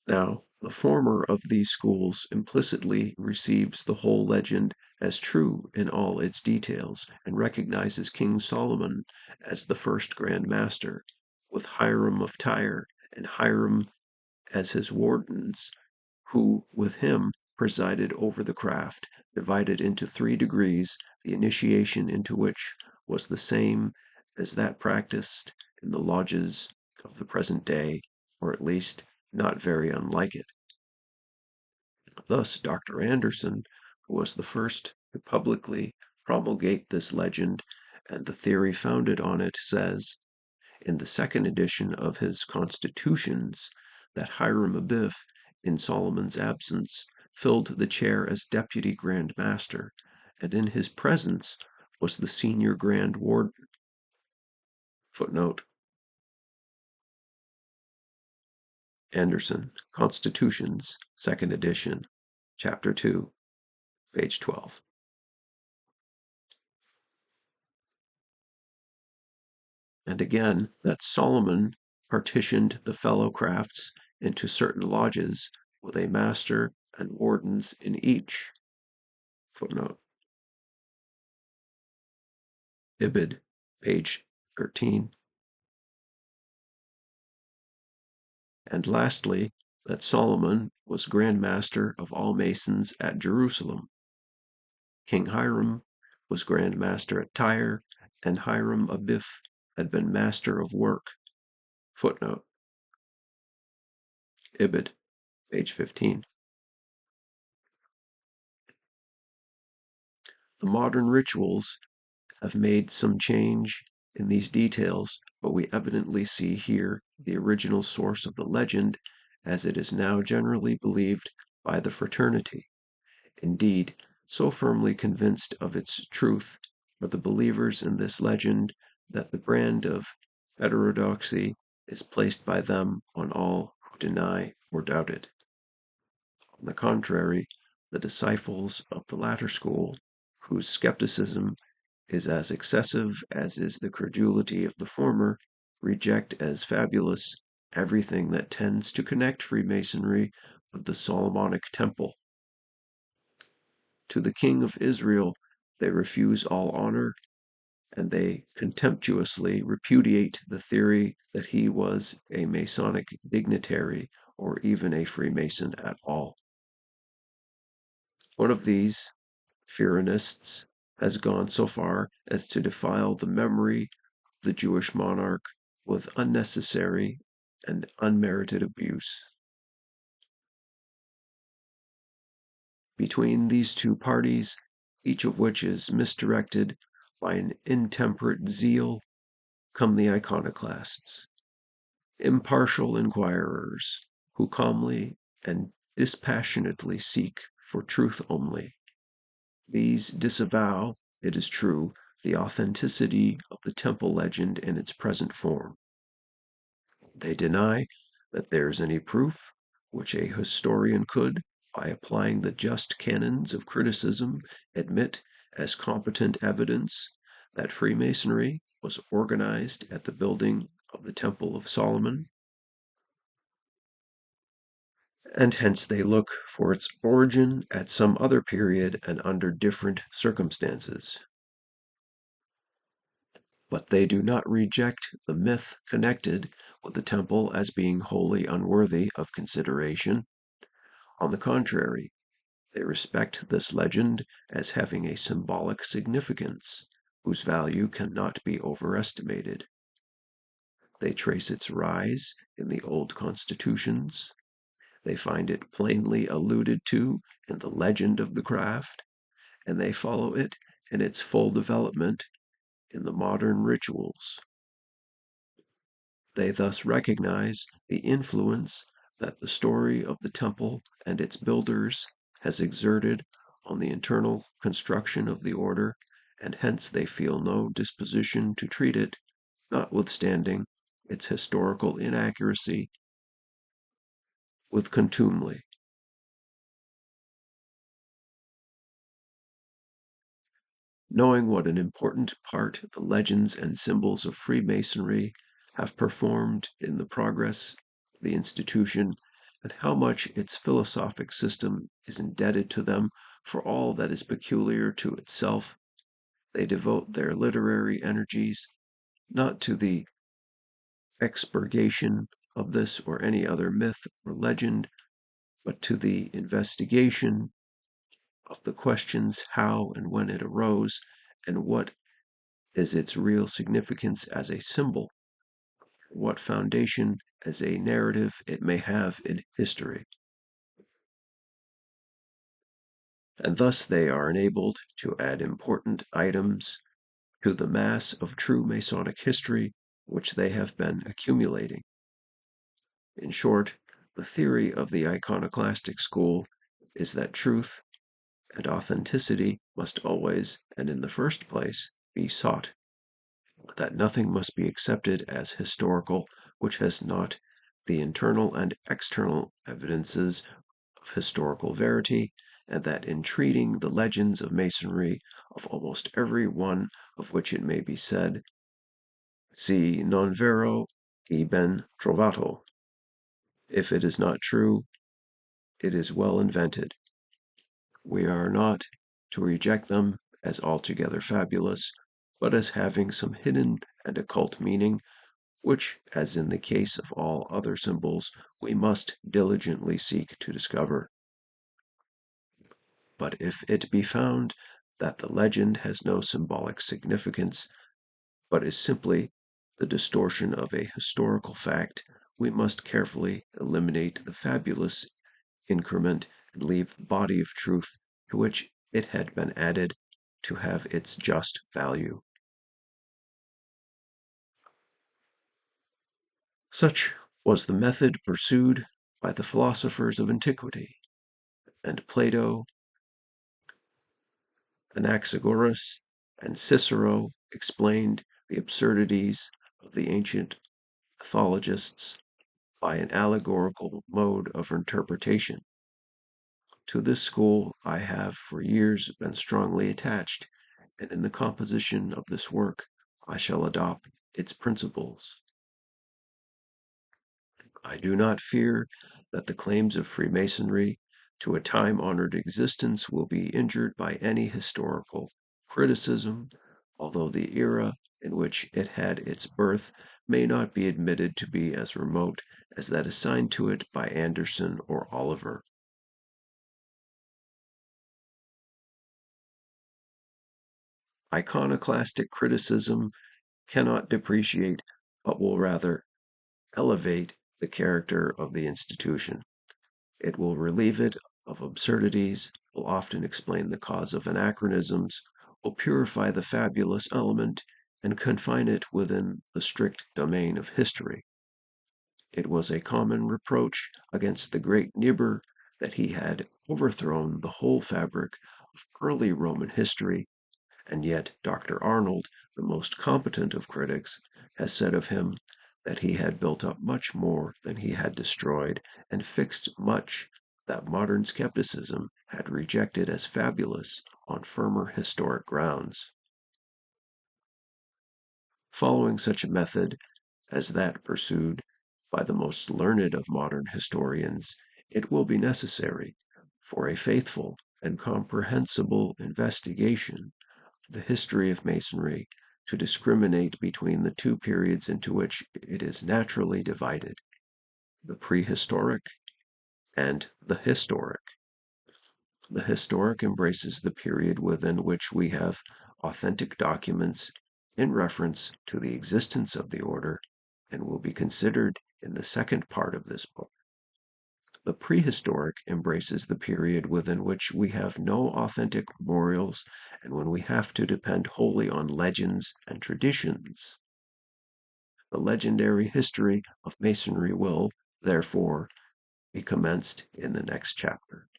Now, the former of these schools implicitly receives the whole legend as true in all its details, and recognizes King Solomon as the first Grand Master, with Hiram of Tyre and Hiram as his wardens, who with him presided over the craft, divided into 3 degrees, the initiation into which was the same as that practiced in the lodges of the present day, or at least not very unlike it. Thus, Dr. Anderson, who was the first to publicly promulgate this legend and the theory founded on it, says, in the second edition of his Constitutions, that Hiram Abiff, in Solomon's absence, filled the chair as Deputy Grand Master, and in his presence was the Senior Grand Warden. Footnote. Anderson, Constitutions, second edition, chapter 2, page 12. And again, that Solomon partitioned the fellow crafts into certain lodges with a master and wardens in each. Footnote. Ibid, page 13. And lastly, that Solomon was Grand Master of all Masons at Jerusalem. King Hiram was Grand Master at Tyre, and Hiram Abiff had been Master of Work. Footnote. Ibid, page 15. The modern rituals have made some change in these details, but we evidently see here the original source of the legend as it is now generally believed by the fraternity. Indeed, so firmly convinced of its truth are the believers in this legend that the brand of heterodoxy is placed by them on all who deny or doubt it. On the contrary, the disciples of the latter school, whose skepticism is as excessive as is the credulity of the former, reject as fabulous everything that tends to connect Freemasonry with the Solomonic Temple. To the King of Israel they refuse all honor, and they contemptuously repudiate the theory that he was a Masonic dignitary or even a Freemason at all. One of these Fearonists has gone so far as to defile the memory of the Jewish monarch with unnecessary and unmerited abuse. Between these two parties, each of which is misdirected by an intemperate zeal, come the iconoclasts, impartial inquirers, who calmly and dispassionately seek for truth only. These disavow, it is true, the authenticity of the temple legend in its present form. They deny that there is any proof which a historian could, by applying the just canons of criticism, admit as competent evidence that Freemasonry was organized at the building of the Temple of Solomon, and hence they look for its origin at some other period and under different circumstances. But they do not reject the myth connected with the temple as being wholly unworthy of consideration. On the contrary, they respect this legend as having a symbolic significance, whose value cannot be overestimated. They trace its rise in the old constitutions. They find it plainly alluded to in the legend of the craft, and they follow it in its full development in the modern rituals. They thus recognize the influence that the story of the temple and its builders has exerted on the internal construction of the order, and hence they feel no disposition to treat it, notwithstanding its historical inaccuracy, with contumely. Knowing what an important part the legends and symbols of Freemasonry have performed in the progress of the institution, and how much its philosophic system is indebted to them for all that is peculiar to itself, they devote their literary energies not to the expurgation of this or any other myth or legend, but to the investigation of the questions how and when it arose, and what is its real significance as a symbol, what foundation as a narrative it may have in history. And thus they are enabled to add important items to the mass of true Masonic history which they have been accumulating. In short, the theory of the iconoclastic school is that truth and authenticity must always, and in the first place, be sought, that nothing must be accepted as historical which has not the internal and external evidences of historical verity, and that in treating the legends of Masonry, of almost every one of which it may be said, si non vero e ben trovato, if it is not true, it is well invented. We are not to reject them as altogether fabulous, but as having some hidden and occult meaning, which, as in the case of all other symbols, we must diligently seek to discover. But if it be found that the legend has no symbolic significance, but is simply the distortion of a historical fact, we must carefully eliminate the fabulous increment and leave the body of truth to which it had been added to have its just value. Such was the method pursued by the philosophers of antiquity, and Plato, Anaxagoras, and Cicero explained the absurdities of the ancient mythologists by an allegorical mode of interpretation. To this school I have for years been strongly attached, and in the composition of this work I shall adopt its principles. I do not fear that the claims of Freemasonry to a time-honored existence will be injured by any historical criticism, although the era in which it had its birth may not be admitted to be as remote as that assigned to it by Anderson or Oliver. Iconoclastic criticism cannot depreciate, but will rather elevate the character of the institution. It will relieve it of absurdities, will often explain the cause of anachronisms, will purify the fabulous element, and confine it within the strict domain of history. It was a common reproach against the great Niebuhr that he had overthrown the whole fabric of early Roman history, and yet Dr. Arnold, the most competent of critics, has said of him that he had built up much more than he had destroyed, and fixed much that modern skepticism had rejected as fabulous on firmer historic grounds. Following such a method as that pursued by the most learned of modern historians, it will be necessary for a faithful and comprehensible investigation the history of Masonry to discriminate between the two periods into which it is naturally divided, the prehistoric and the historic. The historic embraces the period within which we have authentic documents in reference to the existence of the order, and will be considered in the second part of this book. The prehistoric embraces the period within which we have no authentic memorials and when we have to depend wholly on legends and traditions. The legendary history of Masonry will, therefore, be commenced in the next chapter.